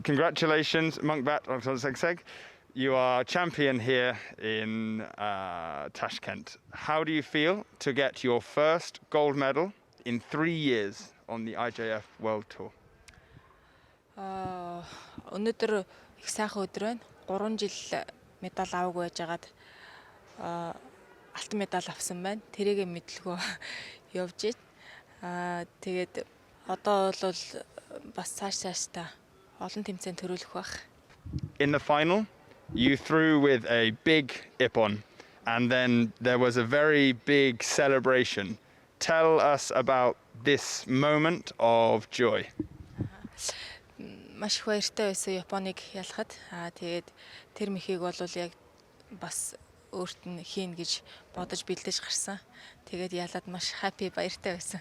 congratulations, Munkbat Oksonseg. You are champion here in Tashkent. How do you feel to get your first gold medal in 3 years on the IJF World Tour? Өнөөдөр их сайхан өдөр байна. 3 жил медаль аваагүй байжгаад алтан медаль авсан байна. Тэрийгэ мэдлгүй явж байна. Тэгээд одоо бол бас цаашдаа олон тэмцээнд төрүүлэх байх. In the final, you threw with a big ippon, and then there was a very big celebration. Tell us about this moment of joy. Маш их баяртай байсан Японыг ялахад. Тэгээд тэр мөхийг бол яг бас өөрт нь хийн гэж бодож бэлдэж гарсан. Тэгээд ялаад маш happy баяртай байсан.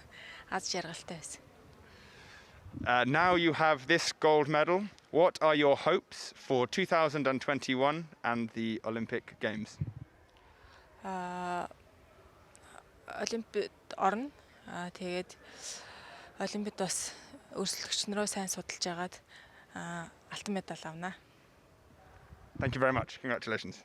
Аз жаргалтай байсан. Now you have this gold medal. What are your hopes for 2021 and the Olympic Games? Олимпиад орно. Тэгээд Олимпиад бас өрсөлдөгчнөрөө сайн судалж агаад алтан медаль авна. Thank you very much. Congratulations.